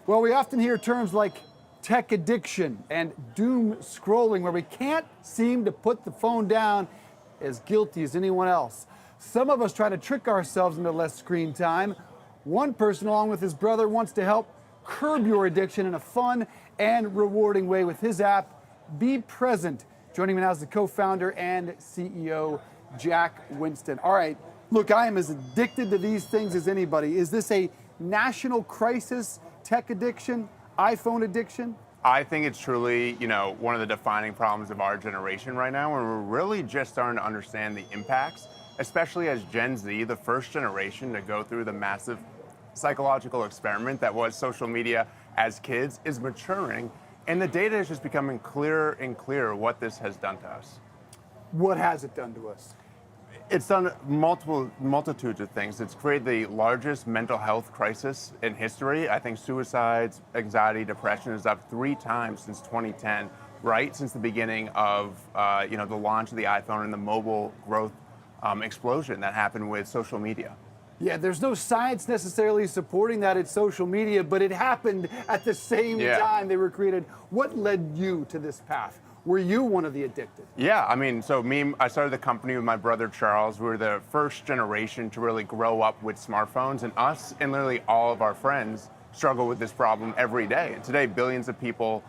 Well, we often hear terms like tech addiction and doom scrolling, where we can't seem to put the phone down, as guilty as anyone else. Some of us try to trick ourselves into less screen time. One person, along with his brother, wants to help curb your addiction in a fun and rewarding way with his app, BePresent. Joining me now is the co-founder and CEO, Jack Winston. All right, look, I am as addicted to these things as anybody. Is this a national crisis? Tech addiction, iPhone addiction? I think it's truly, one of the defining problems of our generation right now, and we're really just starting to understand the impacts, especially as Gen Z, the first generation to go through the massive psychological experiment that was social media as kids, is maturing, and the data is just becoming clearer and clearer what this has done to us. What has it done to us? It's done multitudes of things. It's created the largest mental health crisis in history. I think suicides, anxiety, depression is up 3 times since 2010, right since the beginning of the launch of the iPhone and the mobile growth explosion that happened with social media. Yeah, there's no science necessarily supporting that it's social media, but it happened at the same time they were created. What led you to this path? Were you one of the addicted? Yeah, I started the company with my brother Charles. We were the first generation to really grow up with smartphones, and us and literally all of our friends struggle with this problem every day. And today, billions of people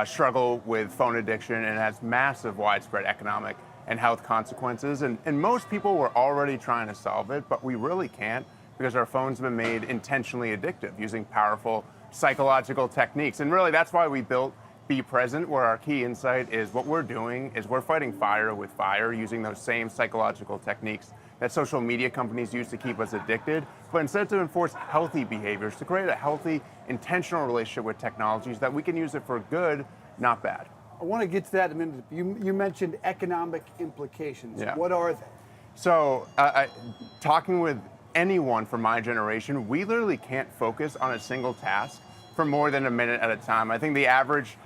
struggle with phone addiction, and it has massive widespread economic and health consequences. And most people were already trying to solve it, but we really can't, because our phones have been made intentionally addictive using powerful psychological techniques. And really, that's why we built BePresent, where our key insight is what we're doing is we're fighting fire with fire using those same psychological techniques that social media companies use to keep us addicted, but instead to enforce healthy behaviors, to create a healthy, intentional relationship with technologies that we can use it for good, not bad. I want to get to that in a minute. You mentioned economic implications. Yeah. What are they? So, talking with anyone from my generation, we literally can't focus on a single task for more than a minute at a time. I think the average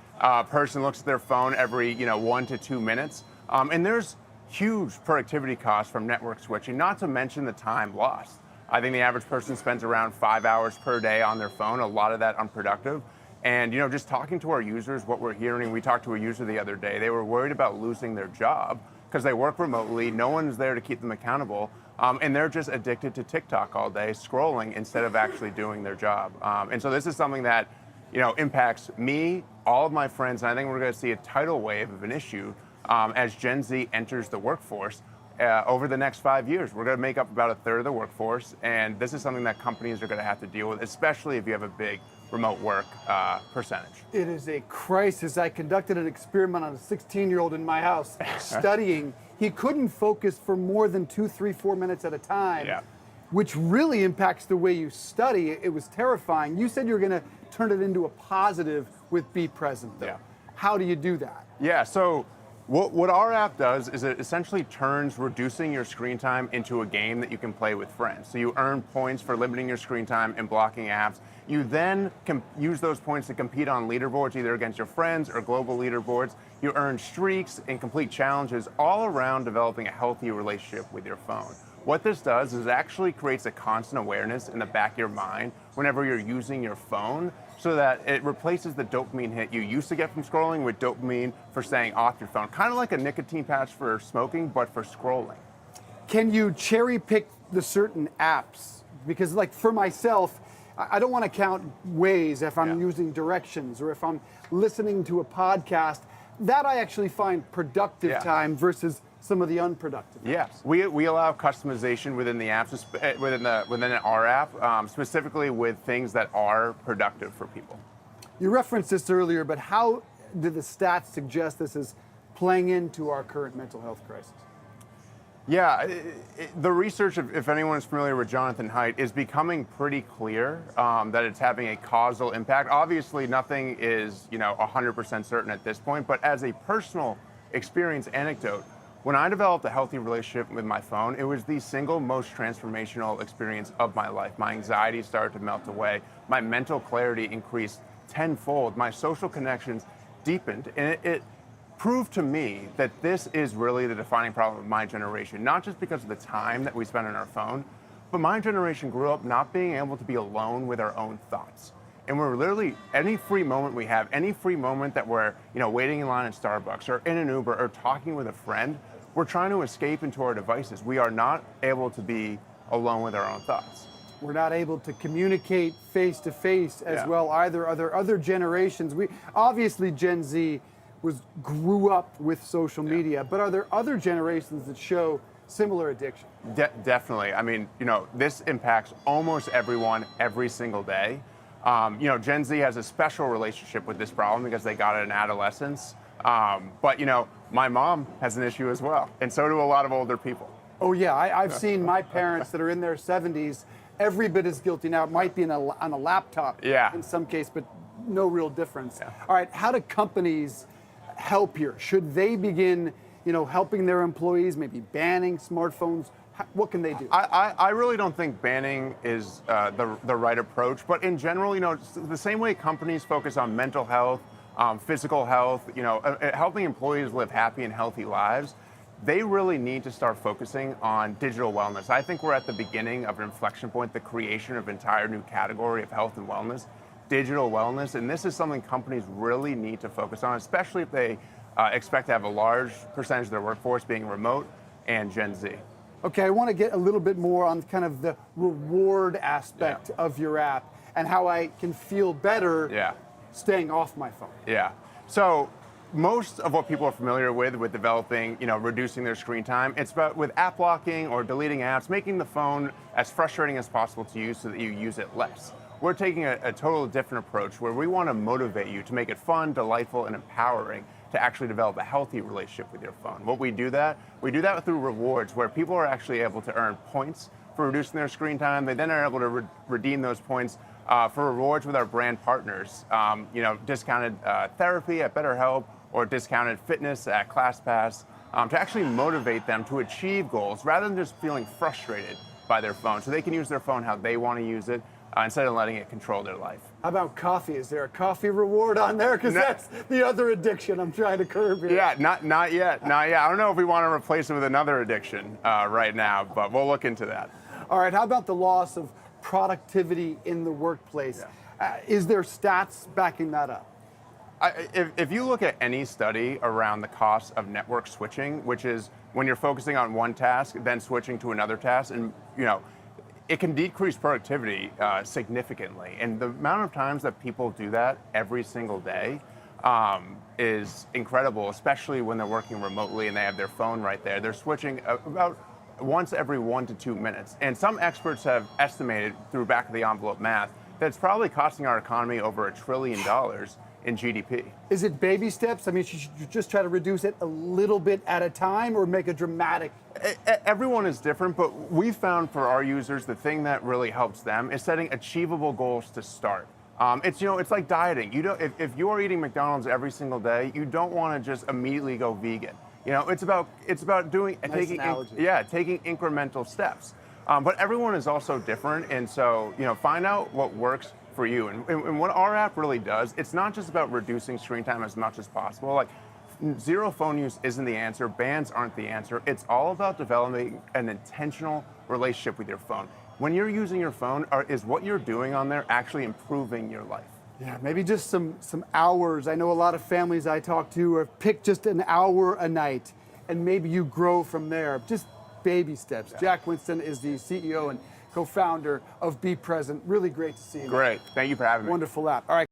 person looks at their phone every 1 to 2 minutes, and there's huge productivity costs from network switching, not to mention the time lost. I think the average person spends around 5 hours per day on their phone, a lot of that unproductive. And just talking to our users, what we're hearing, we talked to a user the other day, they were worried about losing their job because they work remotely, no one's there to keep them accountable, and they're just addicted to TikTok all day, scrolling instead of actually doing their job. And so this is something that impacts me, all of my friends, and I think we're going to see a tidal wave of an issue as Gen Z enters the workforce over the next 5 years. We're going to make up about 1/3 of the workforce, and this is something that companies are going to have to deal with, especially if you have a big remote work percentage. It is a crisis. I conducted an experiment on a 16-year-old in my house studying. He couldn't focus for more than 2, 3, 4 minutes at a time, which really impacts the way you study. It was terrifying. You said you were going to turn it into a positive with BePresent, though. How do you do that? Yeah, so what our app does is it essentially turns reducing your screen time into a game that you can play with friends. So you earn points for limiting your screen time and blocking apps. You then use those points to compete on leaderboards, either against your friends or global leaderboards. You earn streaks and complete challenges all around developing a healthy relationship with your phone. What this does is it actually creates a constant awareness in the back of your mind whenever you're using your phone, so that it replaces the dopamine hit you used to get from scrolling with dopamine for staying off your phone. Kind of like a nicotine patch for smoking, but for scrolling. Can you cherry pick the certain apps? Because like for myself, I don't want to count ways if I'm using directions or if I'm listening to a podcast. That I actually find productive time versus some of the unproductive. Yes, we allow customization within the apps, within our app, specifically with things that are productive for people. You referenced this earlier, but how do the stats suggest this is playing into our current mental health crisis? Yeah, the research, if anyone is familiar with Jonathan Haidt, is becoming pretty clear that it's having a causal impact. Obviously, nothing is 100% certain at this point, but as a personal experience anecdote, when I developed a healthy relationship with my phone, it was the single most transformational experience of my life. My anxiety started to melt away. My mental clarity increased tenfold. My social connections deepened. And it proved to me that this is really the defining problem of my generation, not just because of the time that we spend on our phone, but my generation grew up not being able to be alone with our own thoughts. And we're literally, any free moment we have, any free moment that we're, waiting in line at Starbucks or in an Uber or talking with a friend, we're trying to escape into our devices. We are not able to be alone with our own thoughts. We're not able to communicate face to face as well either. Are there other generations? Obviously Gen Z grew up with social media, but are there other generations that show similar addiction? Definitely. I mean, this impacts almost everyone every single day. Gen Z has a special relationship with this problem because they got it in adolescence. But my mom has an issue as well, and so do a lot of older people. Oh yeah, I've seen my parents that are in their 70s every bit as guilty now. It might be on a laptop in some case, but no real difference. Yeah. All right, how do companies help here? Should they begin, helping their employees, maybe banning smartphones? What can they do? I really don't think banning is the right approach, but in general, the same way companies focus on mental health, physical health, helping employees live happy and healthy lives, they really need to start focusing on digital wellness. I think we're at the beginning of an inflection point, the creation of an entire new category of health and wellness, digital wellness, and this is something companies really need to focus on, especially if they expect to have a large percentage of their workforce being remote and Gen Z. Okay, I want to get a little bit more on kind of the reward aspect of your app and how I can feel better staying off my phone. Yeah. So most of what people are familiar with developing, reducing their screen time, it's about with app locking or deleting apps, making the phone as frustrating as possible to use so that you use it less. We're taking a totally different approach where we want to motivate you to make it fun, delightful, and empowering to actually develop a healthy relationship with your phone. We do that through rewards where people are actually able to earn points for reducing their screen time. They then are able to redeem those points for rewards with our brand partners. Discounted therapy at BetterHelp or discounted fitness at ClassPass to actually motivate them to achieve goals rather than just feeling frustrated by their phone. So they can use their phone how they want to use it instead of letting it control their life. How about coffee? Is there a coffee reward on there? Because that's the other addiction I'm trying to curb here. Yeah, not yet. I don't know if we want to replace it with another addiction right now, but we'll look into that. All right, how about the loss of productivity in the workplace? Is there stats backing that up? If you look at any study around the cost of network switching, which is when you're focusing on one task, then switching to another task, and it can decrease productivity significantly. And the amount of times that people do that every single day is incredible, especially when they're working remotely and they have their phone right there. They're switching about once every 1 to 2 minutes. And some experts have estimated through back of the envelope math that it's probably costing our economy over $1 trillion in GDP. Is it baby steps? I mean, should you just try to reduce it a little bit at a time or make a dramatic? Everyone is different, but we found for our users, the thing that really helps them is setting achievable goals to start. It's like dieting. If you are eating McDonald's every single day, you don't want to just immediately go vegan. It's about doing taking incremental steps. But everyone is also different, and so find out what works for you. And what our app really does, it's not just about reducing screen time as much as possible. Like, zero phone use isn't the answer. Bans aren't the answer. It's all about developing an intentional relationship with your phone. When you're using your phone, is what you're doing on there actually improving your life? Yeah, maybe just some hours. I know a lot of families I talk to have picked just an hour a night, and maybe you grow from there. Just baby steps. Yeah. Jack Winston is the CEO and co-founder of BePresent. Really great to see you. Great. Thank you for having me. Wonderful app. All right.